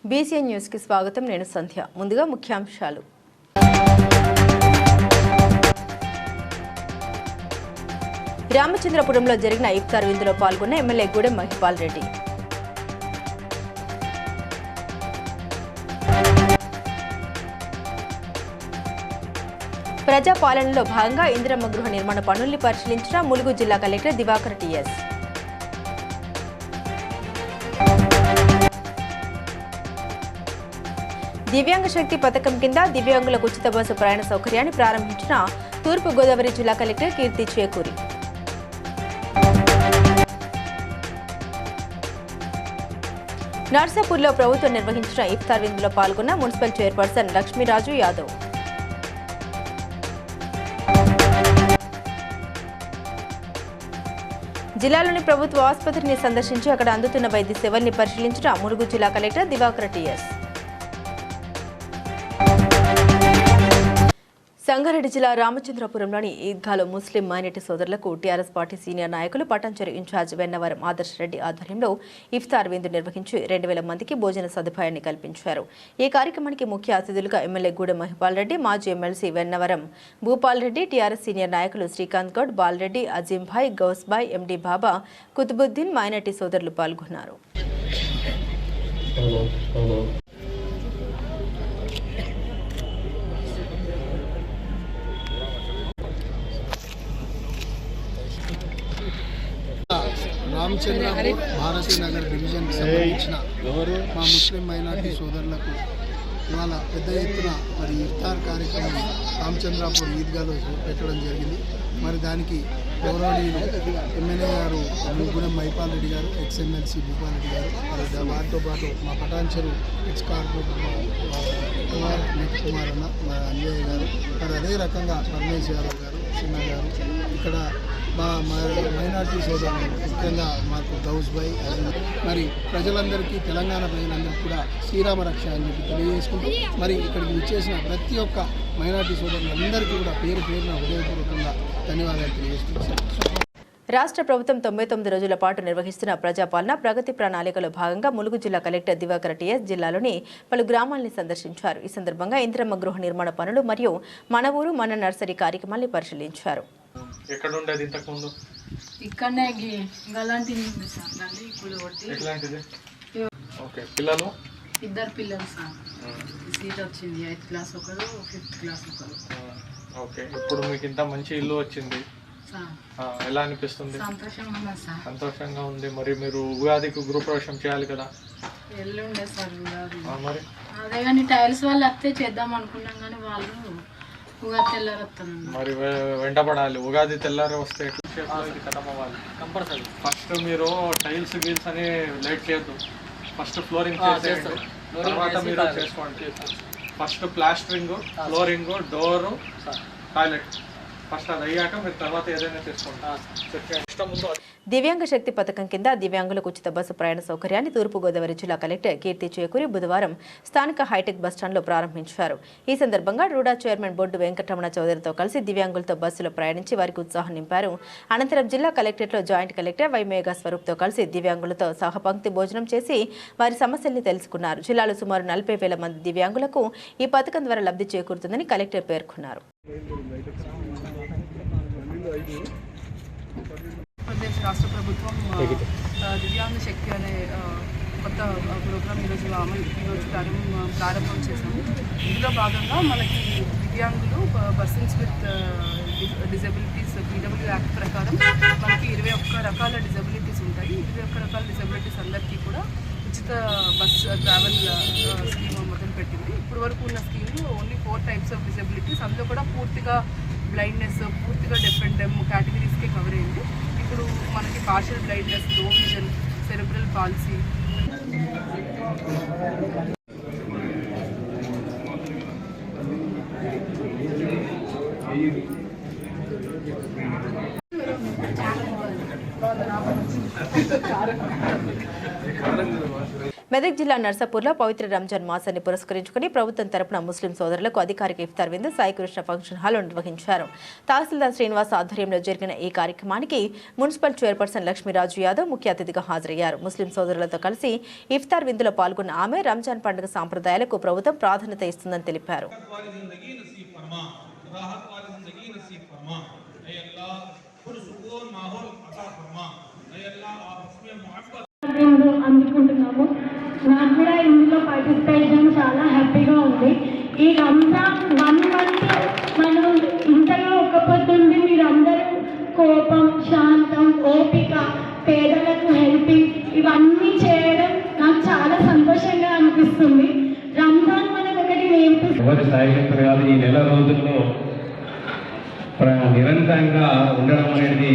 BCN news కి స్వాగతం. నేను సంధ్య. ముందుగా ముఖ్యాంశాలు. రామచంద్రపురంలో జరిగిన ఇఫ్తార్ విందులో పాల్గొన్న ఎమ్మెల్యే గూడెం మహిపాల్ రెడ్డి. ప్రజాపాలనలో భాగంగా ఇందిరమ్మ గృహ నిర్మాణ పనుల్ని పరిశీలించిన ములుగు జిల్లా కలెక్టర్ దివాకర్ టీఎస్. దివ్యాంగ శక్తి పథకం కింద దివ్యాంగులకు ఉచిత బస్సు ప్రయాణ సౌకర్యాన్ని ప్రారంభించిన తూర్పు గోదావరి జిల్లా కలెక్టర్ కీర్తి చేకూరి. నర్సాపూర్లో ప్రభుత్వం నిర్వహించిన ఇఫ్తార్ విందులో పాల్గొన్న మున్సిపల్ చైర్పర్సన్ లక్ష్మీరాజు యాదవ్. జిల్లాలోని ప్రభుత్వ ఆసుపత్రిని సందర్శించి అక్కడ అందుతున్న వైద్య సేవల్ని పరిశీలించిన ములుగు జిల్లా కలెక్టర్ దివాకర్ టీఎస్. సంగారెడ్డి జిల్లా రామచంద్రపురంలోని ఈద్గాలో ముస్లిం మైనారిటీ సోదరులకు టీఆర్ఎస్ పార్టీ సీనియర్ నాయకులు పటాన్చెరు ఇన్ఛార్జ్ వెన్నవరం ఆదర్శ్ రెడ్డి ఆధ్వర్యంలో ఇఫ్తార్ విందు నిర్వహించి 2000 మందికి భోజన సదుపాయాన్ని కల్పించారు. ఈ కార్యక్రమానికి ముఖ్య అతిథులుగా ఎమ్మెల్యే గూడెం మహిపాల్ రెడ్డి, మాజీ MLC Vennavaram Bhupal Reddy, TRS senior నాయకులు శ్రీకాంత్ గౌడ్, బాలరెడ్డి, అజీంభాయ్, గౌస్బాయ్, ఎండి బాబా, కుతుబుద్దీన్ మైనారిటీ సోదరులు పాల్గొన్నారు. రామచంద్రపూర్ భారతీనగర్ డివిజన్కి సంబంధించిన మా ముస్లిం మైనార్టీ సోదరులకు ఇవాళ పెద్ద ఎత్తున మరి ఇఫ్తార్ కార్యక్రమం రామచంద్రపూర్ ఈద్గాలో పెట్టడం జరిగింది. మరి దానికి గౌరవనీయులు ఎమ్మెల్యే గారు గూడెం మహిపాల్ రెడ్డి గారు, ఎక్స్ఎమ్మెల్సీ భూపాల్ రెడ్డి గారు, మరి వారితో పాటు మా పటాన్చెరు ఎక్స్ కార్పొరేటర్ కుమార్ అన్న, మరి అన్వయ్య గారు, మరి అదే రకంగా పరమేశ్ యాదవ్ గారు, చిన్న గారు, ఇక్కడ మా మైనార్టీ సోదరులు ముఖ్యంగా మాకు గౌస్బాయ్, మరి ప్రజలందరికీ, తెలంగాణ ప్రజలందరికీ కూడా శ్రీరామ రక్ష అని చెప్పి తెలియజేసుకుంటూ మరి ఇక్కడికి విచ్చేసిన ప్రతి ఒక్క మైనార్టీ సోదరులందరికీ కూడా పేరు పేరున హృదయపూర్వకంగా ధన్యవాదాలు తెలియజేస్తున్నాను. రాష్ట్ర ప్రభుత్వం 99 రోజుల పాటు నిర్వహిస్తున్న ప్రజాపాలన ప్రగతి ప్రణాళికలో భాగంగా ములుగు జిల్లా కలెక్టర్ దివాకర్ టీఎస్ జిల్లాలోని పలు గ్రామాల్ని సందర్శించారు. ఈ సందర్భంగా ఇందిరమ్మ గృహ నిర్మాణ పనులు మరియు మన ఊరు మన నర్సరీ కార్యక్రమాన్ని పరిశీలించారు. ఎక్కడ ఉండేది ఇంతకు ముందు? ఇక్కడనే ఓకే. పిల్లలు ఇద్దరు పిల్లలు సార్. సీట్ వచ్చింది 8th క్లాస్ ఒకరు, 5th క్లాస్ ఒకరు. ఓకే. ఇప్పుడు మీకు ఇంత మంచి ఇల్లు వచ్చింది, ఎలా అనిపిస్తుంది? సంతోషంగా ఉంది సార్. సంతోషంగా ఉంది. మరి మీరు ఉగాదికి గృహప్రవేశం చేయాలి కదా? ఎల్లుండే సార్ ఉగాది. మరి అదే కానీ టైల్స్ వాళ్ళు వస్తే చేద్దాం అనుకున్నాం కానీ వాళ్ళు ఉగాది తెల్లారి వస్తాను. మరి వెంటపడాలి. ఉగాది తెల్లారి వస్తే ఇది ఖతం అవ్వాలి కంపల్సరీ. ఫస్ట్ మీరు టైల్స్ గీల్స్ అని లేట్ చేయొద్దు. ఫస్ట్ ఫ్లోరింగ్ చేసేయండి, తర్వాత మీరు చేసుకోండి. First plastering, flooring, door, toilet first అది అయ్యాక మీరు తర్వాత ఏదైనా చేసుకోండి. దివ్యాంగ శక్తి పథకం కింద దివ్యాంగులకు ఉచిత బస్సు ప్రయాణ సౌకర్యాన్ని తూర్పుగోదావరి జిల్లా కలెక్టర్ కీర్తి చేకూరి బుధవారం స్థానిక హైటెక్ బస్టాండ్లో ప్రారంభించారు. ఈ సందర్భంగా రూడా చైర్మన్ బొడ్డు వెంకటరమణ చౌదరితో కలిసి దివ్యాంగులతో బస్సులో ప్రయాణించి వారికి ఉత్సాహం నింపారు. అనంతరం జిల్లా కలెక్టరేట్లో జాయింట్ కలెక్టర్ వై మేఘా స్వరూప్తో కలిసి దివ్యాంగులతో సహపంక్తి భోజనం చేసి వారి సమస్యల్ని తెలుసుకున్నారు. జిల్లాలో సుమారు 40,000 మంది దివ్యాంగులకు ఈ పథకం ద్వారా లబ్ధి చేకూరుతుందని కలెక్టర్ పేర్కొన్నారు. ఆంధ్రప్రదేశ్ రాష్ట్ర ప్రభుత్వం దివ్యాంగ శక్తి అనే కొత్త ప్రోగ్రామ్ ఈరోజు ప్రారంభం చేశాము. ఇందులో భాగంగా మనకి దివ్యాంగులు, persons with disabilities PW act ప్రకారం మనకి 21 రకాల డిజబిలిటీస్ ఉంటాయి. 21 రకాల డిజబిలిటీస్ అందరికీ కూడా ఉచిత బస్ ట్రావెల్ స్కీమ్ మొదలుపెట్టింది. ఇప్పుడు వరకు ఉన్న స్కీమ్లో ఓన్లీ 4 టైప్స్ ఆఫ్ డిజబిలిటీస్, అందులో కూడా పూర్తిగా బ్లైండ్నెస్, పూర్తిగా డెఫ్ అండ్ డెమ్ కేటగిరీస్కే కవర్ అయింది. ఇప్పుడు మనకి పార్షియల్ బ్లైండ్నెస్, లో విజన్, సెరెబ్రల్ పాలసీ, మెదక్ జిల్లా నర్సాపూర్లో పవిత్ర రంజాన్ మాసాన్ని పురస్కరించుకుని ప్రభుత్వం తరపున ముస్లిం సోదరులకు అధికారిక ఇఫ్తార్ విందు సాయికృష్ణ ఫంక్షన్ హాల్లో నిర్వహించారు. తహసీల్దార్ శ్రీనివాస్ ఆధ్వర్యంలో జరిగిన ఈ కార్యక్రమానికి మున్సిపల్ చైర్పర్సన్ లక్ష్మీరాజు యాదవ్ ముఖ్య అతిథిగా హాజరయ్యారు. ముస్లిం సోదరులతో కలిసి ఇఫ్తార్ విందులో పాల్గొన్న ఆమె రంజాన్ పండుగ సాంప్రదాయాలకు ప్రభుత్వం ప్రాధాన్యత ఇస్తుందని తెలిపారు. అందుకుంటున్నాము. నాకు కూడా ఇందులో పార్టిసిపేట్ చేయడం చాలా హ్యాపీగా ఉంది. ఈ రంజాన్ 1 మంత్ మనం ఇంతగా ఒక్క పొద్దుండి మీరందరూ కోపం, శాంతం, ఓపిక, పేదలకు హెల్పింగ్ ఇవన్నీ చేయడం నాకు చాలా సంతోషంగా అనిపిస్తుంది. రంజాన్ మనకు ఒకటి నేర్పిస్తుంది. ఈ నెల రోజుల్లో నిరంతరంగా ఉండడం అనేది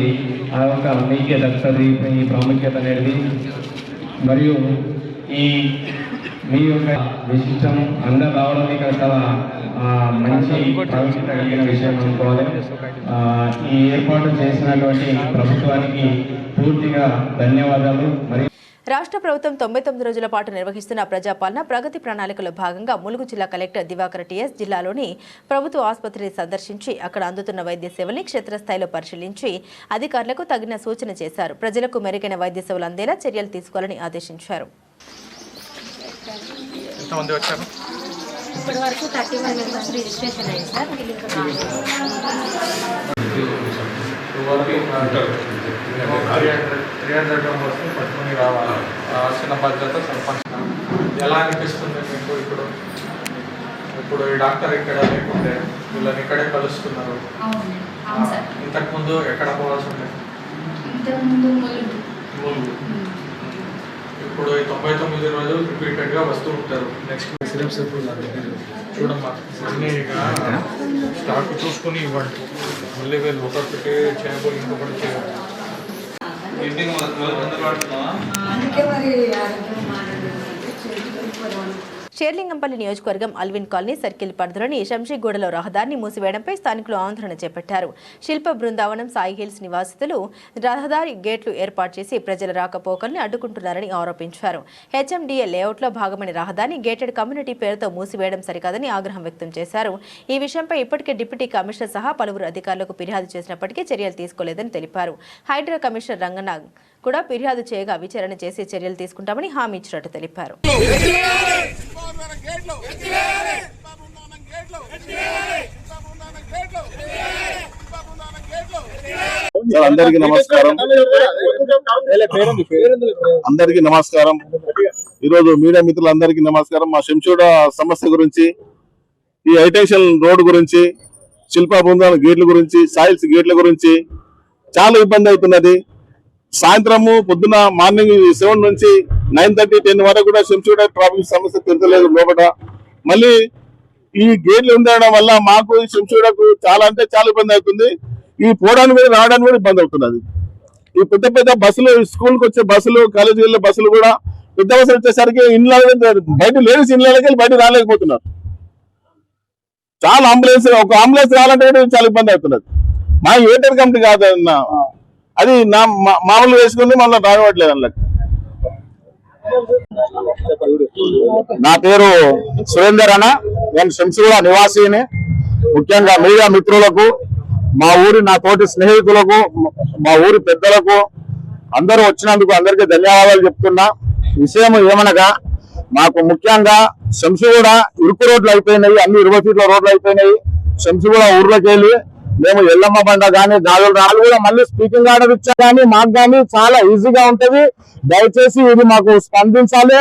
ఆ ఒక మీకే దక్కుతుంది. ఈ ప్రాముఖ్యత అనేది మరియు ఈ మీ యొక్క విశిష్టం అందరు రావడం ఇక్కడ చాలా మంచి ప్రాముఖ్యత కలిగిన విషయం అనుకోవాలి. ఈ ఏర్పాటు చేసినటువంటి ప్రభుత్వానికి పూర్తిగా ధన్యవాదాలు. మరియు రాష్ట్ర ప్రభుత్వం 99 రోజుల పాటు నిర్వహిస్తున్న ప్రజాపాలన ప్రగతి ప్రణాళికలో భాగంగా ములుగు జిల్లా కలెక్టర్ దివాకర్ టీఎస్ జిల్లాలోని ప్రభుత్వ ఆసుపత్రిని సందర్శించి అక్కడ అందుతున్న వైద్య సేవల్ని క్షేత్రస్థాయిలో పరిశీలించి అధికారులకు తగిన సూచన చేశారు. ప్రజలకు మెరుగైన వైద్య సేవలు అందేలా చర్యలు తీసుకోవాలని ఆదేశించారు. పట్టుకుని రావాలి. చిన్న బాధ్యత సర్పంచ్. ఎలా అనిపిస్తుంది మీకు ఇప్పుడు ఈ డాక్టర్ ఇక్కడ లేకుంటే వీళ్ళని ఇక్కడే కలుస్తున్నారు. ఇంతకుముందు ఎక్కడ పోవాల్సి ఉండేది? ఇప్పుడు ఈ 99 రోజులు రిపీటెడ్గా వస్తూ ఉంటారు. నెక్స్ట్ సిరప్స్ చూడమ్మా అన్నీ స్టాక్ చూసుకుని ఇవ్వండి. మళ్ళీ వీళ్ళు ఒకరికి చేయబోయి ఇంకొకటి చేయాలి. షేర్లింగంపల్లి నియోజకవర్గం అల్విన్ కాలనీ సర్కిల్ పరిధిలోని శంషీగూడలో రహదారిని మూసివేయడంపై స్థానికులు ఆందోళన చేపట్టారు. శిల్ప బృందావనం, సాయి హిల్స్ నివాసితులు రహదారి గేట్లు ఏర్పాటు చేసి ప్రజల రాకపోకల్ని అడ్డుకుంటున్నారని ఆరోపించారు. హెచ్ఎండిఏ లేఅవుట్లో భాగమైన రహదారిని గేటెడ్ కమ్యూనిటీ పేరుతో మూసివేయడం సరికాదని ఆగ్రహం వ్యక్తం చేశారు. ఈ విషయంపై ఇప్పటికే డిప్యూటీ కమిషనర్ సహా పలువురు అధికారులకు ఫిర్యాదు చేసినప్పటికీ చర్యలు తీసుకోలేదని తెలిపారు. హైడ్రా కమిషనర్ రంగన్న కూడా ఫిర్యాదు చేయగా విచారణ చేసి చర్యలు తీసుకుంటామని హామీ ఇచ్చినట్టు తెలిపారు. అందరికీ నమస్కారం. ఈరోజు మీడియా మిత్రులందరికీ నమస్కారం. మా శంషూడ సమస్య గురించి, ఈ హైటెన్షన్ రోడ్ గురించి, శిల్పా బృందాల గేట్ల గురించి, సాయిల్స్ గేట్ల గురించి చాలా ఇబ్బంది అవుతున్నది. సాయంత్రము పొద్దున మార్నింగ్ 7 నుంచి 9:30, 10 వరకు కూడా శంషూడ ట్రాఫిక్ సమస్య తీర్చలేదు లోపల. మళ్ళీ ఈ గేట్లు ఉండడం వల్ల మాకు ఈ శంషూడకు చాలా అంటే చాలా ఇబ్బంది అవుతుంది. ఈ పోవడానికి కూడా రావడానికి కూడా ఇబ్బంది అవుతున్నది. ఈ పెద్ద పెద్ద బస్సులు, స్కూల్కి వచ్చే బస్సులు, కాలేజీకి వెళ్ళే బస్సులు కూడా పెద్ద బస్సులు వచ్చేసరికి ఇళ్ళ బయట లేడీస్ ఇళ్ళకి వెళ్ళి బయట రాలేకపోతున్నారు. చాలా ఒక అంబులెన్స్ రావాలంటే కూడా చాలా ఇబ్బంది అవుతున్నది. మా ఏటర్ కమిటీ కాదు అది మామూలు వేసుకుని మళ్ళీ రానివ్వట్లేదు అన్నట్టు. నా పేరు సురేందర్ అన్న. నేను శంషూడ నివాసిని. ముఖ్యంగా మీడియా మిత్రులకు, మా ఊరి నా తోటి స్నేహితులకు, మా ఊరి పెద్దలకు అందరూ వచ్చినందుకు అందరికీ ధన్యవాదాలు చెప్తున్నా. విషయం ఏమనగా, మాకు ముఖ్యంగా శంషూడ ఇరుకు రోడ్లు అయిపోయినాయి. అన్ని 20 ఫీట్ల రోడ్లు అయిపోయినాయి. శంషూడ ఊర్లోకి వెళ్ళి మేము ఎల్లమ్మ బండ కానీ దాగులు కూడా మళ్ళీ స్పీకింగ్ ఆర్డర్ ఇచ్చా కానీ మాకు కానీ చాలా ఈజీగా ఉంటది. దయచేసి ఇది మాకు స్పందించాలి.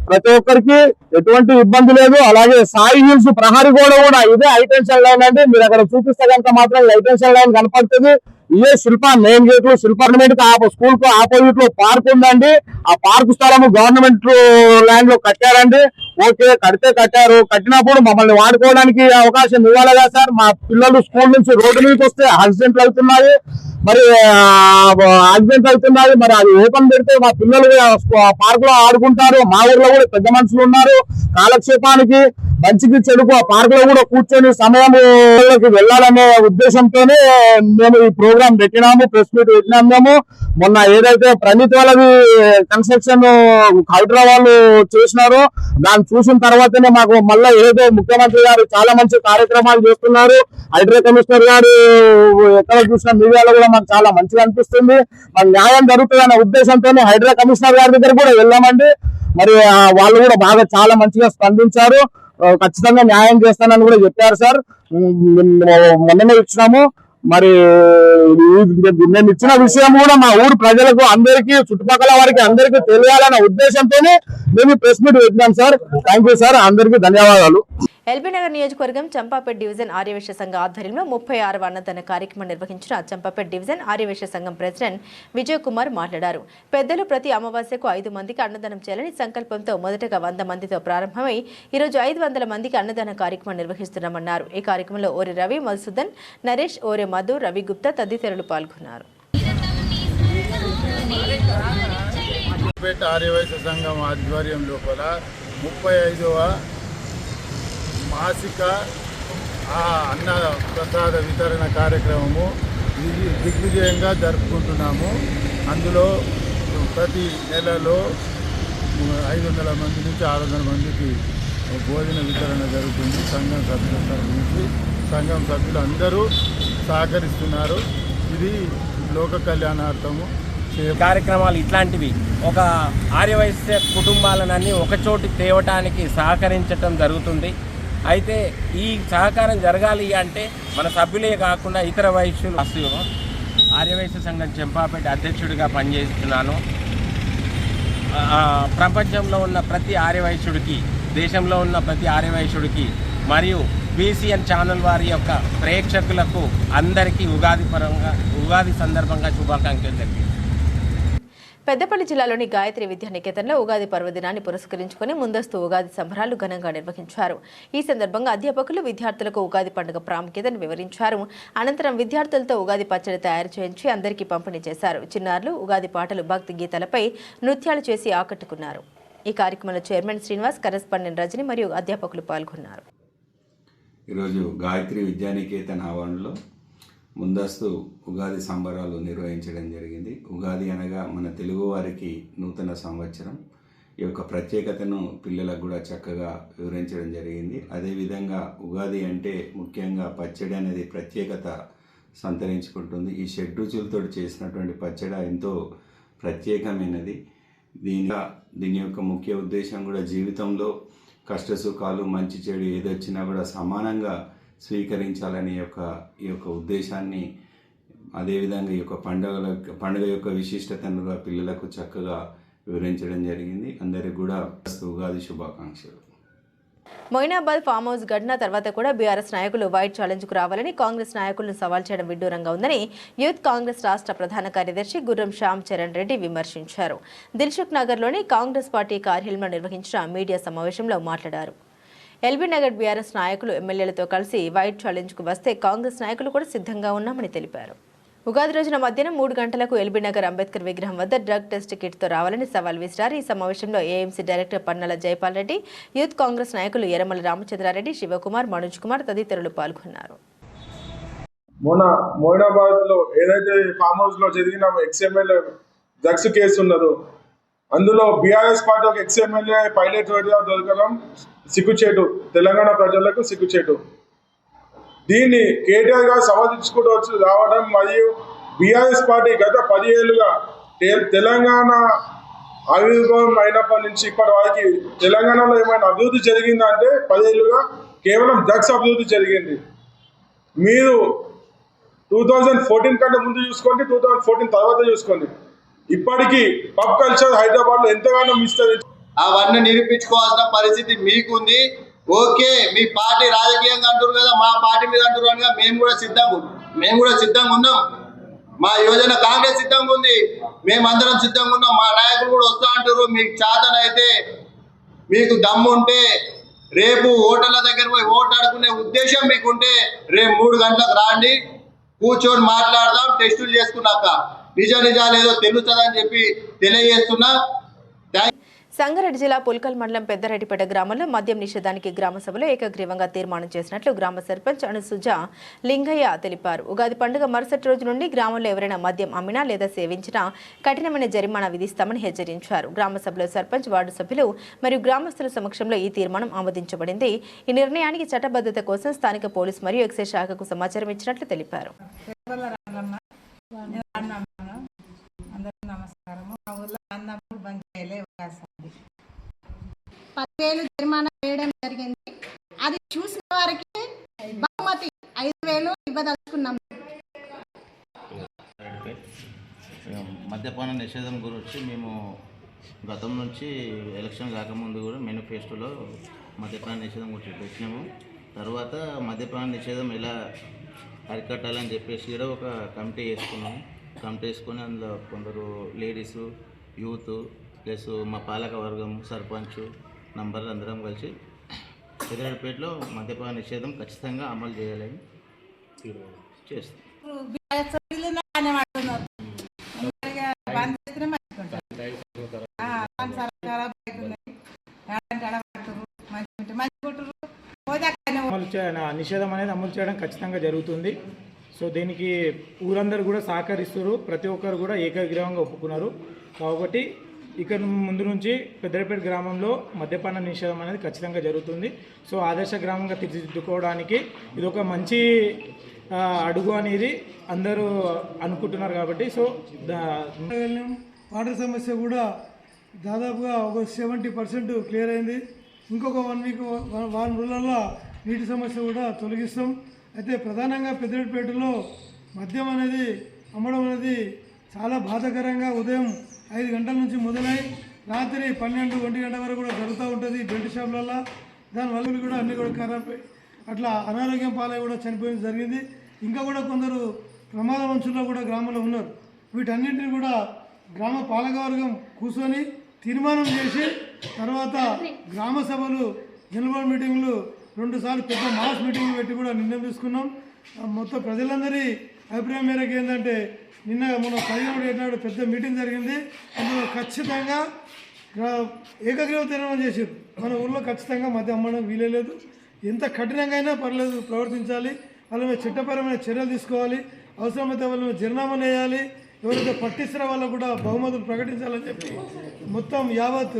ప్రతి ఒక్కరికి ఎటువంటి ఇబ్బంది లేదు. అలాగే సాయి హిల్స్ ప్రహరీ కూడా ఇదే హైటెన్షన్ లైన్ అండి. మీరు అక్కడ చూపిస్తే కనుక మాత్రం హైటెన్షన్ లైన్ కనపడుతుంది. ఇదే శిల్ప మెయిన్ గేట్ లో గవర్నమెంట్ స్కూల్ కు ఆపోజిట్ లో పార్క్ ఉందండి. ఆ పార్క్ స్థలము గవర్నమెంట్ ల్యాండ్ లో కట్టారండి. ఓకే కడితే కట్టారు, కట్టినప్పుడు మమ్మల్ని వాడుకోవడానికి అవకాశం ఇవ్వాలి కదా సార్. మా పిల్లలు స్కూల్ నుంచి రోడ్డు మీదకి వస్తే యాక్సిడెంట్లు అవుతున్నాయి, మరి మరి అది ఓపెన్ పెడితే మా పిల్లలు పార్క్ లో ఆడుకుంటారు. మా ఊర్లో కూడా పెద్ద మనుషులు ఉన్నారు, కాలక్షేపానికి మంచికి చెడుకు ఆ పార్క్ లో కూడా కూర్చొని సమయం వెళ్ళాలనే ఉద్దేశంతోనే మేము ఈ ప్రోగ్రాం పెట్టినాము, ప్రెస్ మీట్ పెట్టినాము. మేము మొన్న ఏదైతే ప్రణీత్ వాళ్ళది కన్స్ట్రక్షన్ హైదరాబాద్ చేసినారో దాన్ని చూసిన తర్వాతనే మాకు మళ్ళీ ఏదో ముఖ్యమంత్రి గారు చాలా మంచి కార్యక్రమాలు చేస్తున్నారు. హైడ్రా కమిషనర్ గారు ఎక్కడ చూసిన మీడియాలో కూడా మాకు చాలా మంచిగా అనిపిస్తుంది. మాకు న్యాయం జరుగుతుందనే ఉద్దేశంతోనే హైడ్రా కమిషనర్ గారి దగ్గర కూడా వెళ్ళామండి. మరి వాళ్ళు కూడా బాగా చాలా మంచిగా స్పందించారు, ఖచ్చితంగా న్యాయం చేస్తానని కూడా చెప్పారు సార్. మొన్ననే ఇచ్చినాము. మరి నేను ఇచ్చిన విషయం కూడా మా ఊరు ప్రజలకు అందరికీ, చుట్టుపక్కల వారికి అందరికీ తెలియాలన్న ఉద్దేశంతోనే మేము ప్రెస్ మీట్ పెట్టినాం సార్. థ్యాంక్ యూ సార్, అందరికీ ధన్యవాదాలు. ఎల్బీనగర్ నియోజకవర్గం చంపాపేట్ డివిజన్ ఆర్యవైశ్య సంఘ ఆధ్వర్యంలో 36వ అన్నదాన కార్యక్రమం నిర్వహించిన చంపాపేట్ డివిజన్ ఆర్యవైశ్య సంఘం ప్రెసిడెంట్ విజయ్ కుమార్ మాట్లాడారు. పెద్దలు ప్రతి అమావాస్యకు 5 మందికి అన్నదానం చేయాలని సంకల్పంతో మొదటగా 100 మందితో ప్రారంభమై ఈరోజు 500 మందికి అన్నదాన కార్యక్రమం నిర్వహిస్తున్నామన్నారు. ఈ కార్యక్రమంలో ఓరి రవి, మధుసూదన్, నరేష్, ఓరే మధు, రవి గుప్తా తదితరులు పాల్గొన్నారు. ఆర్యవైశ్య సంఘం ఆధ్వర్యం లోపల 35వ మాసిక అన్న ప్రసాద వితరణ కార్యక్రమము దిగ్విజయంగా జరుపుకుంటున్నాము. అందులో ప్రతి నెలలో 500 మంది నుంచి 600 మందికి భోజన వితరణ జరుగుతుంది. సంఘం సభ్యుల తరఫు నుంచి సంఘం సభ్యులు అందరూ సహకరిస్తున్నారు. ఇది లోక కళ్యాణార్థము కార్యక్రమాలు ఇట్లాంటివి ఒక ఆర్యవైశ్య కుటుంబాలనన్నీ ఒకచోటి తేవటానికి సహకరించటం జరుగుతుంది. అయితే ఈ సహకారం జరగాలి అంటే మన సభ్యులే కాకుండా ఇతర వైశ్యులు, ఆర్యవైశ్య సంఘం చంపాపేట అధ్యక్షుడిగా పనిచేస్తున్నాను. ప్రపంచంలో ఉన్న ప్రతి ఆర్యవైశ్యుడికి, దేశంలో ఉన్న ప్రతి ఆర్యవైశ్యుడికి మరియు బీసీఎన్ ఛానల్ వారి యొక్క ప్రేక్షకులకు అందరికీ ఉగాది సందర్భంగా శుభాకాంక్షలు తెలిపారు. పెద్దపల్లి జిల్లాలోని గాయత్రి విద్యానికేతన్లో ఉగాది పర్వదినాన్ని పురస్కరించుకుని ముందస్తు ఉగాది సంబరాలు ఘనంగా నిర్వహించారు. ఈ సందర్భంగా అధ్యాపకులు విద్యార్థులకు ఉగాది పండుగ ప్రాముఖ్యతను వివరించారు. అనంతరం విద్యార్థులతో ఉగాది పచ్చడి తయారు చేయించి అందరికీ పంపిణీ చేశారు. చిన్నారులు ఉగాది పాటలు, భక్తి గీతాలపై నృత్యాలు చేసి ఆకట్టుకున్నారు. ఈ కార్యక్రమంలో చైర్మన్ శ్రీనివాస్, కరెస్పాండెంట్ రజని మరియు అధ్యాపకులు పాల్గొన్నారు. ఈరోజు గాయత్రి విద్యానికేతన్ ఆవరణలో ముందస్తు ఉగాది సంబరాలు నిర్వహించడం జరిగింది. ఉగాది అనగా మన తెలుగు వారికి నూతన సంవత్సరం. ఈ యొక్క ప్రత్యేకతను పిల్లలకు కూడా చక్కగా వివరించడం జరిగింది. అదేవిధంగా ఉగాది అంటే ముఖ్యంగా పచ్చడి అనేది ప్రత్యేకత సంతరించుకుంటుంది. ఈ షడ్రుచులతో చేసినటువంటి పచ్చడి ఎంతో ప్రత్యేకమైనది. దీని యొక్క ముఖ్య ఉద్దేశం కూడా జీవితంలో కష్టసుఖాలు, మంచి చెడు ఏదొచ్చినా కూడా సమానంగా స్వీకరించాలనే ఈ యొక్క ఉద్దేశాన్ని, అదేవిధంగా ఈ యొక్క పండుగ యొక్క విశిష్టతను పిల్లలకు చక్కగా వివరించడం జరిగింది. అందరికీ కూడా ఉగాది శుభాకాంక్షలు. మొయినాబాద్ ఫామ్ హౌస్ ఘటన తర్వాత కూడా బీఆర్ఎస్ నాయకులు వైట్ ఛాలెంజ్కు రావాలని కాంగ్రెస్ నాయకులను సవాల్ చేయడం విడ్డూరంగా ఉందని యూత్ కాంగ్రెస్ రాష్ట్ర ప్రధాన కార్యదర్శి గుర్రం శ్యామ్ చరణ్ రెడ్డి విమర్శించారు. దిల్సుఖ్ నగర్లోని కాంగ్రెస్ పార్టీ కార్యాలయంలో నిర్వహించిన మీడియా సమావేశంలో మాట్లాడారు. ఎల్బీనగర్ బీఆర్ఎస్ నాయకులు ఎమ్మెల్యేలతో కలిసి వైట్ ఛాలెంజ్కు వస్తే కాంగ్రెస్ నాయకులు కూడా సిద్ధంగా ఉన్నామని తెలిపారు. ఉగాది రోజున మధ్యాహ్నం 3 గంటలకు ఎల్బీనగర్ అంబేద్కర్ విగ్రహం వద్ద డ్రగ్ టెస్ట్ కిట్తో రావాలని సవాల్ విసిరారు. ఈ సమావేశంలో AMC director Pannala Jaipal Reddy, youth Congress నాయకులు ఎర్రమల రామచంద్రారెడ్డి, శివకుమార్, మనోజ్ కుమార్ తదితరులు పాల్గొన్నారు. మొయినాబాద్ లో ఏదైతే ఫామ్ హౌస్ లో జరిగిన ఎక్స్ఎమ్మెల్యే డ్రగ్స్ కేసు ఉన్నదో అందులో బీఆర్ఎస్ పార్టీ ఒక ఎక్స్ఎమ్మెల్యే పైలట్ దొరకడం సిగ్గుచేటు, తెలంగాణ ప్రజలకు సిగ్గుచేటు. దీన్ని కేటీఆర్ గారు సమర్థించుకుంటూ రావడం మరియు బీఆర్ఎస్ పార్టీ గత 10 ఏళ్లుగా తెలంగాణ ఆవిర్భావం అయినప్పటి నుంచి ఇప్పటి వారికి తెలంగాణలో ఏమైనా అభివృద్ధి జరిగిందంటే 10 ఏళ్లుగా కేవలం డ్రగ్స్ అభివృద్ధి జరిగింది. మీరు 2014 కంటే ముందు చూసుకోండి, 2014 తర్వాత చూసుకోండి. ఇప్పటికీ పబ్ కల్చర్ హైదరాబాద్లో ఎంతగానో విస్తరించి అవన్నీ నిరూపించుకోవాల్సిన పరిస్థితి మీకుంది. ఓకే, మీ పార్టీ రాజకీయంగా అంటారు కదా, మా పార్టీ మీద అంటారు అనగా మేము కూడా సిద్ధంగా ఉన్నాం. మా యువజన కాంగ్రెస్ సిద్ధంగా ఉంది, మేమందరం సిద్ధంగా ఉన్నాం. మా నాయకులు కూడా వస్తా అంటారు. మీకు చేతనైతే మీకు దమ్ముంటే రేపు ఓటర్ల దగ్గర పోయి ఓటు ఆడుకునే ఉద్దేశం మీకుంటే రేపు 3 గంటలకు రాండి, కూర్చొని మాట్లాడదాం. టెస్టులు చేసుకున్నాక నిజాలు ఏదో తెలుస్తుందని చెప్పి తెలియజేస్తున్నా. సంగారెడ్డి జిల్లా పుల్కల్ మండలం పెద్దరెడ్డిపేట గ్రామంలో మద్యం నిషేధానికి గ్రామ సభలో ఏకగ్రీవంగా తీర్మానం చేసినట్లు గ్రామ సర్పంచ్ అనుసుజ లింగయ్య తెలిపారు. ఉగాది పండుగ మరుసటి రోజు నుండి గ్రామంలో ఎవరైనా మద్యం అమ్మినా లేదా సేవించినా కఠినమైన జరిమానా విధిస్తామని హెచ్చరించారు. గ్రామ సభలో సర్పంచ్, వార్డు సభ్యులు మరియు గ్రామస్తుల సమక్షంలో ఈ తీర్మానం ఆమోదించబడింది. ఈ నిర్ణయానికి చట్టబద్ధత కోసం స్థానిక పోలీసు మరియు ఎక్సైజ్ శాఖకు సమాచారం ఇచ్చినట్లు తెలిపారు. నమస్కారము. మా ఊర్లో అన్నప్పుడు బంద్ చేయలే, 10,000 జరిమానా వేయడం జరిగింది. అది చూసిన వారికి బహుమతి 5,000 ఇవ్వదలుచుకున్నాం. మద్యపాన నిషేధం గురించి మేము గతం నుంచి ఎలక్షన్ కాకముందు కూడా మేనిఫెస్టోలో మద్యపాన నిషేధం గురించి పెట్టినాము. తర్వాత మద్యపాన నిషేధం ఎలా అరికట్టాలని చెప్పేసి కూడా ఒక కమిటీ వేసుకున్నాము. కమిటీ వేసుకొని అందులో కొందరు లేడీసు, యూత్ ప్లస్ మా పాలక వర్గం, సర్పంచ్ నంబర్లు అందరం కలిసి పెద్దరెడ్డిపేటలో మద్యపాన నిషేధం ఖచ్చితంగా అమలు చేయాలని చేస్తాం. నిషేధం అనేది అమలు చేయడం ఖచ్చితంగా జరుగుతుంది. సో దీనికి ఊరందరూ కూడా సహకరిస్తారు. ప్రతి ఒక్కరు కూడా ఏకగ్రీవంగా ఒప్పుకున్నారు. కాబట్టి ఇక్కడ ముందు నుంచి పెద్దరెడ్డిపేట గ్రామంలో మద్యపాన నిషేధం అనేది ఖచ్చితంగా జరుగుతుంది. సో ఆదర్శ గ్రామంగా తీర్చిదిద్దుకోవడానికి ఇది ఒక మంచి అడుగు అనేది అందరూ అనుకుంటున్నారు. కాబట్టి సో వాటర్ సమస్య కూడా దాదాపుగా ఒక 70% క్లియర్ అయింది. ఇంకొక 1 రోజులలో నీటి సమస్య కూడా తొలగిస్తాం. అయితే ప్రధానంగా పెద్దరెడ్డిపేటలో మద్యం అనేది అమ్మడం అనేది చాలా బాధాకరంగా ఉదయం 5 గంటల నుంచి మొదలై రాత్రి 12-1 గంట వరకు కూడా జరుగుతూ ఉంటుంది బెల్ట్ షాపులలో. దానివల్ల కూడా అన్నీ కూడా ఖరాబ్ అట్లా అనారోగ్యం పాలై కూడా చనిపోయింది జరిగింది. ఇంకా కూడా కొందరు ప్రమాద వంశుల్లో కూడా గ్రామంలో ఉన్నారు. వీటన్నింటినీ కూడా గ్రామ పాలకవర్గం కూర్చొని తీర్మానం చేసి తర్వాత గ్రామ సభలు, జనరల్ మీటింగ్లు 2 సార్లు పెద్ద మాస్ మీటింగ్లు పెట్టి కూడా నిర్ణయం తీసుకున్నాం. మొత్తం ప్రజలందరి అభిప్రాయం మేరకు ఏంటంటే నిన్న మన 15 నాడు పెద్ద మీటింగ్ జరిగింది. అందులో ఖచ్చితంగా ఏకగ్రీవ తీర్మానం చేశారు. మన ఊళ్ళో ఖచ్చితంగా మద్యం అమ్మడం వీలేదు. ఎంత కఠినంగా అయినా పర్లేదు ప్రవర్తించాలి. వాళ్ళ మీద చట్టపరమైన చర్యలు తీసుకోవాలి. అవసరమైతే వాళ్ళ మీద జరిమానాలు వేయాలి. ఎవరైతే పట్టిస్తారో వాళ్ళకు కూడా బహుమతులు ప్రకటించాలని చెప్పి మొత్తం యావత్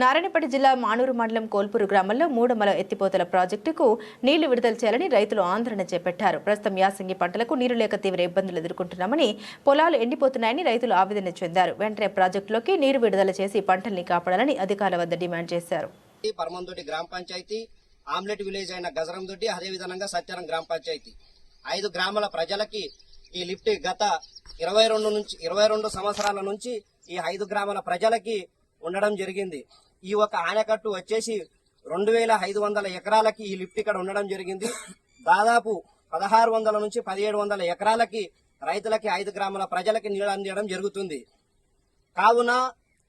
నారాయణపేట జిల్లా మానూరు మండలం కోల్పూరు గ్రామంలో మూడమల ఎత్తిపోతల ప్రాజెక్టుకు నీళ్లు విడుదల చేయాలని రైతులు ఆందోళన చేపట్టారు. ప్రస్తుతం యాసంగి పంటలకు నీరు లేక తీవ్ర ఇబ్బందులు ఎదుర్కొంటున్నామని, పొలాలు ఎండిపోతున్నాయని రైతులు ఆవేదన చెందారు. వెంటనే ప్రాజెక్టులోకి నీరు విడుదల చేసి పంటల్ని కాపాడాలని అధికారుల వద్ద డిమాండ్ చేశారు. పరమందొడ్డి గ్రామ పంచాయతీ, ఆమ్లెట్ విలేజ్ అయిన గజరందొడ్డి, అదేవిధంగా సత్యారం గ్రామ పంచాయతీ 5 గ్రామాల ప్రజలకి ఈ లిఫ్ట్ గత 22 సంవత్సరాల నుంచి ఈ 5 గ్రామాల ప్రజలకి ఉండడం జరిగింది. ఈ ఒక ఆనకట్టు వచ్చేసి 2,500 ఎకరాలకి ఈ లిఫ్ట్ ఇక్కడ ఉండడం జరిగింది. దాదాపు 1,600 నుంచి 1,700 ఎకరాలకి రైతులకి 5 గ్రామాల ప్రజలకి నీళ్ళు అందించడం జరుగుతుంది. కావున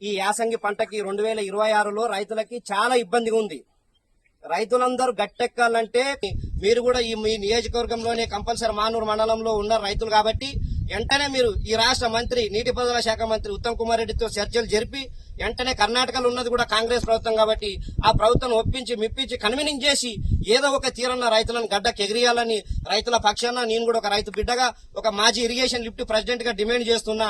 ఈ యాసంగి పంటకి 2026లో రైతులకి చాలా ఇబ్బందిగా ఉంది. రైతులందరూ గట్టెక్కాలంటే మీరు కూడా మీ నియోజకవర్గంలోనే కంపల్సరీ మానూరు మండలంలో ఉన్న రైతులు కాబట్టి వెంటనే మీరు ఈ రాష్ట్ర మంత్రి, నీటిపారుదల శాఖ మంత్రి ఉత్తమ్ కుమార్ రెడ్డితో చర్చలు జరిపి వెంటనే కర్ణాటకలో ఉన్నది కూడా కాంగ్రెస్ ప్రభుత్వం కాబట్టి ఆ ప్రభుత్వం ఒప్పించి మెప్పించి కన్వీనింగ్ చేసి ఏదో ఒక తీరన్న రైతులను గడ్డకు ఎగిరియాలని రైతుల పక్షాన నేను కూడా ఒక రైతు బిడ్డగా, ఒక మాజీ ఇరిగేషన్ లిఫ్ట్ ప్రెసిడెంట్ గా డిమాండ్ చేస్తున్నా.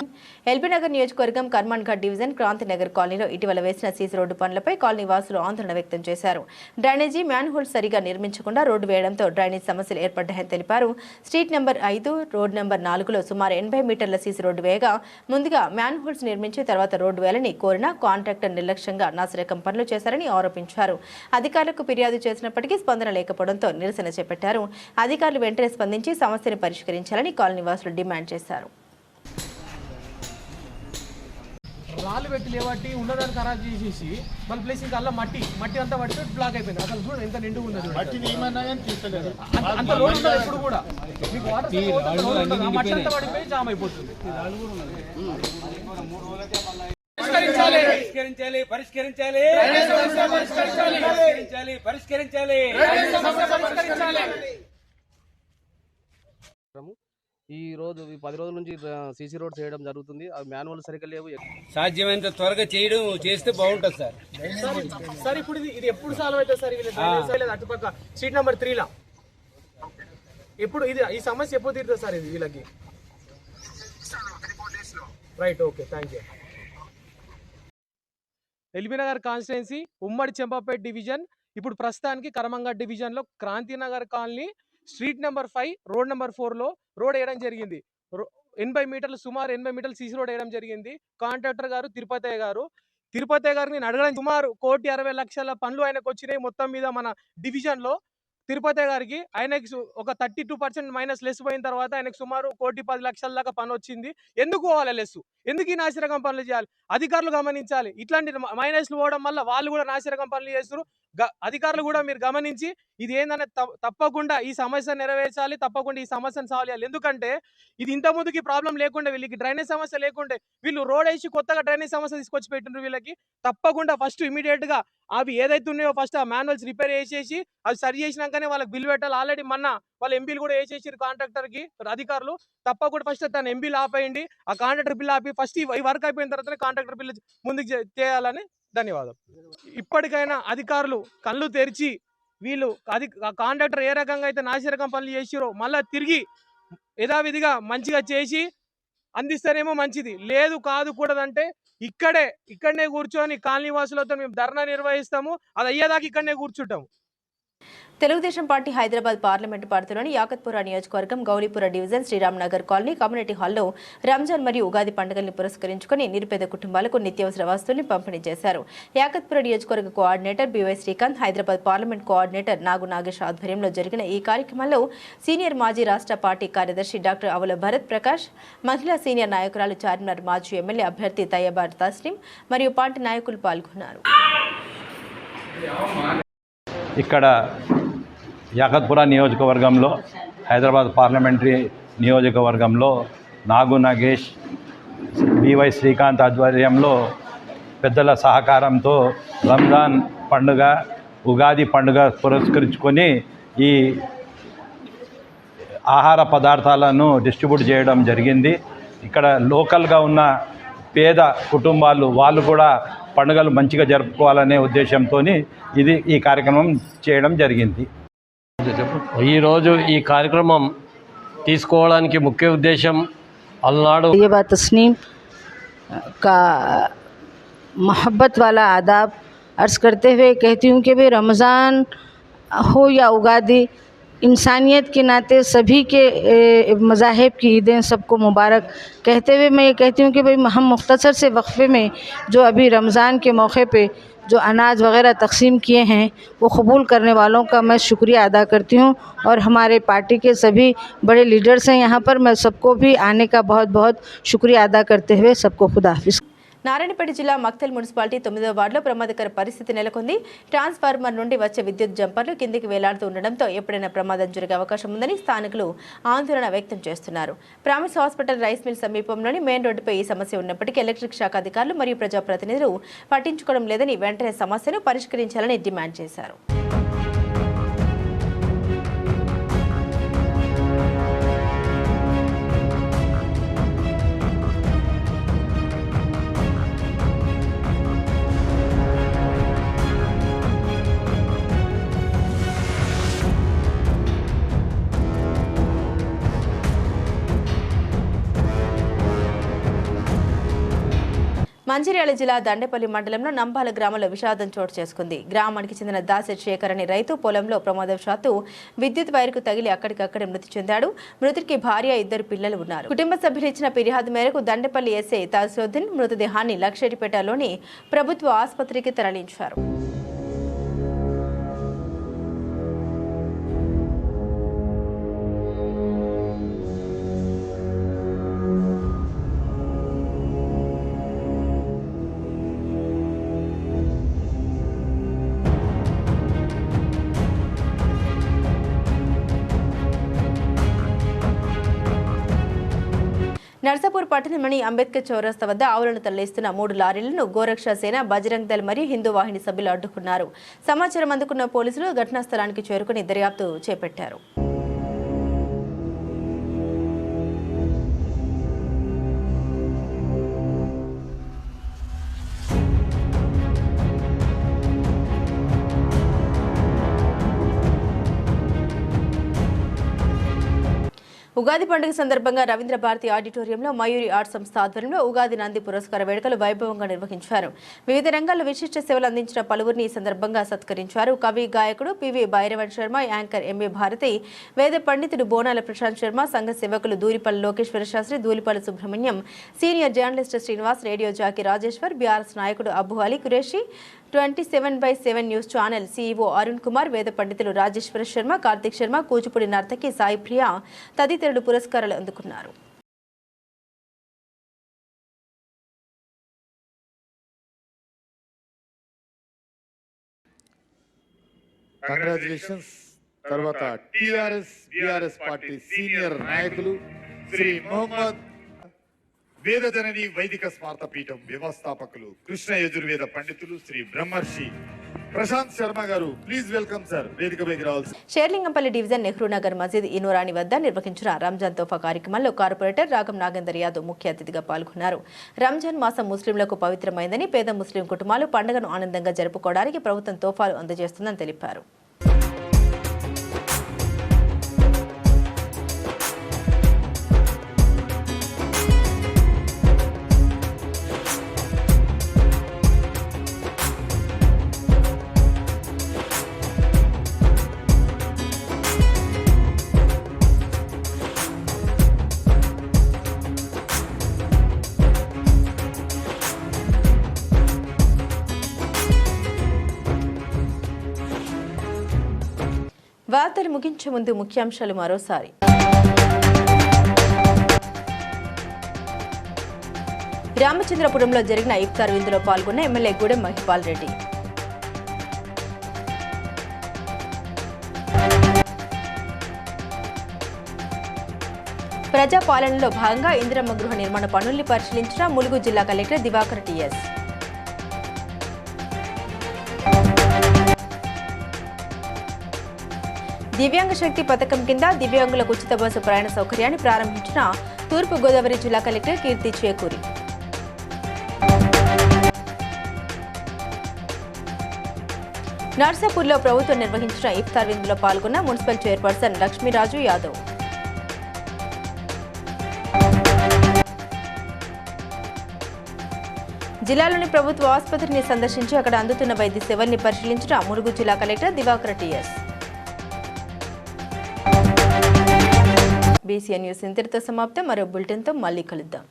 ఎల్బీనగర్ నియోజకవర్గం కర్మాన్ఘాట్ డివిజన్ క్రాంతినగర్ కాలనీలో ఇటీవల వేసిన సీసీ రోడ్డు పనులపై కాలనీ వాసులు ఆందోళన వ్యక్తం చేశారు. డ్రైనేజీ మ్యాన్హోల్ సరిగా నిర్మించకుండా రోడ్డు వేయడంతో డ్రైనేజ్ సమస్యలు ఏర్పడ్డాయని తెలిపారు. స్ట్రీట్ నెంబర్ 5, రోడ్ నెంబర్ 4లో సుమారు 80 మీటర్ల సీసీ రోడ్డు వేయగా ముందుగా మ్యాన్హోల్స్ నిర్మించి తర్వాత రోడ్డు వేయాలని కోరిన కాంట్రాక్టర్ నిర్లక్ష్యంగా నాసిరకం పనులు చేశారని ఆరోపించారు. అధికారులకు ఫిర్యాదు చేసినప్పటికీ స్పందన లేకపోవడంతో నిరసన చేపట్టారు. అధికారులు వెంటనే స్పందించి సమస్యను పరిష్కరించాలని కాలనీ వాసులు డిమాండ్ చేశారు. రాళ్ళు పెట్టి లేవట్టి ఉన్నదాన్ని ఖరాబ్ చేసేసి మళ్ళీ ప్లేస్ ఇంకా అలా మట్టి అంతా పట్టి బ్లాక్ అయిపోయింది. అసలు చూడండి ఎంత నిండుగా ఉన్నది. అంత రోడ్ ఉండదు ఎప్పుడు కూడా. మీకు వాటర్ మట్టి అంతా పడిపోయి జామ్ అయిపోతుంది. పరిష్కరించాలి. పరిష్కరించాలి. ఈ రోజు 10 రోజుల నుంచి సీసీ రోడ్ చేయడం జరుగుతుంది. అవి మాన్యువల్ సరిగ్గా లేవు. సాధ్యమైనంత త్వరగా చేస్తే బాగుంటుంది సార్. సార్ ఇప్పుడు ఇది ఎప్పుడు సాల్వ్ అవుతుంది సార్? అటుపక్క స్ట్రీట్ నెంబర్ 3 ఎప్పుడు ఈ సమస్య ఎప్పుడు తీరుతుంది సార్? ఇది వీళ్ళకి right. Okay, thank you. LB Nagar constituency ఉమ్మడి చెంపాపేట డివిజన్. ఇప్పుడు ప్రస్తుతానికి కరమంగడ్ డివిజన్లో Kranthinagar colony street number 5 road number 4లో రోడ్ వేయడం జరిగింది. 80 మీటర్లు, సుమారు 80 మీటర్లు సీసీ రోడ్ వేయడం జరిగింది. కాంట్రాక్టర్ గారు తిరుపతయ్య గారిని నేను అడగడం, సుమారు 1,60,00,000 పనులు ఆయనకు వచ్చినాయి మొత్తం మీద మన డివిజన్లో. తిరుపతి గారికి ఆయనకి ఒక 32% మైనస్ లెస్ పోయిన తర్వాత ఆయనకు సుమారు 1,10,00,000 దాకా పని వచ్చింది. ఎందుకు పోవాలి లెస్? ఎందుకు ఈ నాసిరకం పనులు చేయాలి? అధికారులు గమనించాలి. ఇట్లాంటి మైనస్లు పోవడం వల్ల వాళ్ళు కూడా నాసిరకం పనులు చేస్తారు. అధికారులు కూడా మీరు గమనించి ఇది ఏందనే తప్పకుండా ఈ సమస్య నెరవేర్చాలి. తప్పకుండా ఈ సమస్యను సాల్వ్ చేయాలి. ఎందుకంటే ఇది ఇంత ముందుకి ప్రాబ్లం లేకుండా, వీళ్ళకి డ్రైనేజ్ సమస్య లేకుంటే వీళ్ళు రోడ్ వేసి కొత్తగా డ్రైనేజ్ సమస్య తీసుకొచ్చి పెట్టినారు. వీళ్ళకి తప్పకుండా ఫస్ట్ ఇమీడియట్ గా అవి ఏదైతే ఉన్నాయో ఫస్ట్ ఆ మాన్యువల్స్ రిపేర్ చేసేసి అవి సరి చేసినాకనే వాళ్ళకి బిల్ పెట్టాలి. ఆల్రెడీ మొన్న వాళ్ళ ఎంపీలు కూడా వేసేసారు కాంట్రాక్టర్ కి అధికారులు. తప్పకుండా ఫస్ట్ తన ఎంపీలు ఆపేయండి, ఆ కాంట్రాక్టర్ బిల్ ఆపి ఫస్ట్ ఈ వర్క్ అయిపోయిన తర్వాత కాంట్రాక్టర్ బిల్ ముందుకు చేయాలని. ధన్యవాదాలు. ఇప్పటికైనా అధికారులు కళ్ళు తెరిచి వీళ్ళు కాంట్రాక్టర్ ఏ రకంగా అయితే నాసిరకం పనులు చేసిరో మళ్ళీ తిరిగి యథావిధిగా మంచిగా చేసి అందిస్తారేమో మంచిది. లేదు కాదు కూడదంటే ఇక్కడనే కూర్చొని కాలనీ వాసులతో మేము ధర్నా నిర్వహిస్తాము. అది అయ్యేదాకా ఇక్కడనే కూర్చుంటాము. తెలుగుదేశం పార్టీ హైదరాబాద్ పార్లమెంటు పరిధిలోని యాకత్పుర నియోజకవర్గం Gowlipura division Sriram Nagar colony community హాల్లో రంజాన్ మరియు ఉగాది పండుగల్ని పురస్కరించుకుని నిరుపేద కుటుంబాలకు నిత్యావసర వస్తువుల్ని పంపిణీ చేశారు. యాకత్పుర నియోజకవర్గ coordinator BY Srikanth, Hyderabad parliament coordinator Nagu Nagesh ఆధ్వర్యంలో జరిగిన ఈ కార్యక్రమంలో సీనియర్ మాజీ రాష్ట్ర పార్టీ కార్యదర్శి డాక్టర్ అవుల భరత్ ప్రకాష్, మహిళా సీనియర్ నాయకురాలు చార్మినార్ మాజీ ఎమ్మెల్యే అభ్యర్థి తయ్యబార్ తస్లీం మరియు పార్టీ నాయకులు పాల్గొన్నారు. ఇక్కడ యాకత్పుర నియోజకవర్గంలో హైదరాబాద్ పార్లమెంటరీ నియోజకవర్గంలో నాగు నాగేష్, బివై శ్రీకాంత్ ఆధ్వర్యంలో పెద్దల సహకారంతో రంజాన్ పండుగ, ఉగాది పండుగ పురస్కరించుకొని ఈ ఆహార పదార్థాలను డిస్ట్రిబ్యూట్ చేయడం జరిగింది. ఇక్కడ లోకల్గా ఉన్న పేద కుటుంబాలు వాళ్ళు కూడా పండుగలు మంచిగా జరుపుకోవాలనే ఉద్దేశంతో ఈ కార్యక్రమం చేయడం జరిగింది. ఈరోజు ఈ కార్యక్రమం తీసుకోవడానికి ముఖ్య ఉద్దేశం अलनाडु तैयबा तस्नीम का मोहब्बत वाला आदाब अर्ज़ करते हुए कहती हूँ कि भाई रमज़ान हो या उगादी, इंसानियत के नाते सभी के मज़ाहिब की ईदें सबको मुबारक कहते हुए मैं ये कहती हूँ कि भाई हम मुख्तसर से वक्फ़े में जो अभी रमज़ान के मौके पे जो अनाज वगैरह तकसीम किए हैं वो कबूल करने वालों का मैं शुक्रिया अदा करती हूँ। और हमारे पार्टी के सभी बड़े लीडर्स हैं यहाँ पर, मैं सबको भी आने का बहुत बहुत शुक्रिया अदा करते हुए सबको खुदा हाफिज़। నారాయణపేట జిల్లా మక్తల్ మున్సిపాలిటీ 9వ వార్డులో ప్రమాదకర పరిస్థితి నెలకొంది. ట్రాన్స్ఫార్మర్ నుండి వచ్చే విద్యుత్ జంపర్లు కిందికి వేలాడుతూ ఉండడంతో ఎప్పుడైనా ప్రమాదం జరిగే అవకాశం ఉందని స్థానికులు ఆందోళన వ్యక్తం చేస్తున్నారు. ప్రామిస్ హాస్పిటల్ రైస్ మిల్ సమీపంలోని మెయిన్ రోడ్డుపై ఈ సమస్య ఉన్నప్పటికీ ఎలక్ట్రిక్ శాఖ అధికారులు మరియు ప్రజాప్రతినిధులు పట్టించుకోవడం లేదని వెంటనే సమస్యను పరిష్కరించాలని డిమాండ్ చేశారు. మంచిర్యాల జిల్లా దండేపల్లి మండలంలో నంబాల గ్రామంలో విషాదం చోటు చేసుకుంది. గ్రామానికి చెందిన దాసరి శేఖర్ అనే రైతు పొలంలో ప్రమాదవశాత్తు విద్యుత్ వైర్కు తగిలి అక్కడికక్కడే మృతి చెందాడు. మృతుడికి భార్య, 2 పిల్లలు ఉన్నారు. కుటుంబ సభ్యులు ఇచ్చిన ఫిర్యాదు మేరకు దండేపల్లి ఎస్ఐ తాసుద్దీన్ మృతదేహాన్ని లక్షేటిపేటలోని ప్రభుత్వ ఆసుపత్రికి తరలించారు. నర్సాపూర్ పట్టణంలోని అంబేద్కర్ చౌరస్తా వద్ద ఆవులను తరలిస్తున్న 3 లారీలను గోరక్షా సేన, బజరంగ్ దళ్ మరియు హిందూ వాహిని సభ్యులు అడ్డుకున్నారు. సమాచారం అందుకున్న పోలీసులు ఘటనా స్థలానికి చేరుకుని దర్యాప్తు చేపట్టారు. ఉగాది పండుగ సందర్భంగా రవీంద్ర భారతి ఆడిటోరియంలో మయూరి ఆర్ట్ సంస్థ ఆధ్వర్యంలో ఉగాది నంది పురస్కార వేడుకలు వైభవంగా నిర్వహించారు. వివిధ రంగాల్లో విశిష్ట సేవలు అందించిన పలువురిని ఈ సందర్భంగా సత్కరించారు. కవి, గాయకుడు PV Bhairavan Sharma, anchor MA Bharathi, వేద పండితుడు బోనాల ప్రశాంత్ శర్మ, సంఘ సేవకులు Dulipalli Lokeshwara Sastry, Dulipalli Subrahmanyam, senior journalist Srinivas, radio jockey Rajeshwar, BRS నాయకుడు Abu Ali Qureshi, 27/7 news channel CEO Arun Kumar, వేద పండితులు రాజేశ్వర శర్మ, కార్తిక్ శర్మ, కూచిపూడి నర్తకి సాయి ప్రియ తదితరులు పురస్కారాలు అందుకున్నారు. కంగ్రాచులేషన్స్. తర్వాత టీఆర్ఎస్ పార్టీ సీనియర్ నాయకులు శ్రీ మొహమ్మద్ వేదజనని వైదిక స్మార్త పీఠం వ్యవస్థాపకులు, కృష్ణ యజుర్వేద పండితులు శ్రీ బ్రహ్మర్షి ప్రశాంత్ శర్మ గారు. ప్లీజ్ వెల్కమ్ సార్, వేదికపైకి రావాలి. షేర్లింగంపల్లి డివిజన్ నెహ్రూ నగర్ మసీద్ ఇనూరాని వద్ద నిర్వహించిన రంజాన్ తోఫా కార్యక్రమంలో కార్పొరేటర్ రాగం నాగేందర్ యాదవ్ ముఖ్య అతిథిగా పాల్గొన్నారు. రంజాన్ మాసం ముస్లింలకు పవిత్రమైందని, పేద ముస్లిం కుటుంబాలు పండుగను ఆనందంగా జరుపుకోవడానికి ప్రభుత్వం తోఫాలు అందజేస్తుందని తెలిపారు. వార్తలు ముగించే ముందు ముఖ్యాంశాలు మరోసారి. రామచంద్రపురంలో జరిగిన ఇఫ్తార్ విందులో పాల్గొన్న ఎమ్మెల్యే గూడెం మహిపాల్ రెడ్డి. ప్రజాపాలనలో భాగంగా ఇందిరమ్మ గృహ నిర్మాణ పనుల్ని పరిశీలించిన ములుగు జిల్లా కలెక్టర్ దివాకర్ టీఎస్. దివ్యాంగ శక్తి పథకం కింద దివ్యాంగులకు ఉచిత బస్సు ప్రయాణ సౌకర్యాన్ని ప్రారంభించిన తూర్పు గోదావరి జిల్లా కలెక్టర్ కీర్తి చేకూరి. నర్సాపూర్లో ప్రభుత్వం నిర్వహించిన ఇఫ్తార్ విందులో పాల్గొన్న మున్సిపల్ చైర్పర్సన్ లక్ష్మీరాజు యాదవ్. జిల్లాలోని ప్రభుత్వ ఆసుపత్రిని సందర్శించి అక్కడ అందుతున్న వైద్య సేవల్ని పరిశీలించిన ములుగు జిల్లా collector Diwakar TS. BCN news ఇంతటితో సమాప్తం. మరో బులెటిన్తో మళ్ళీ కలుద్దాం.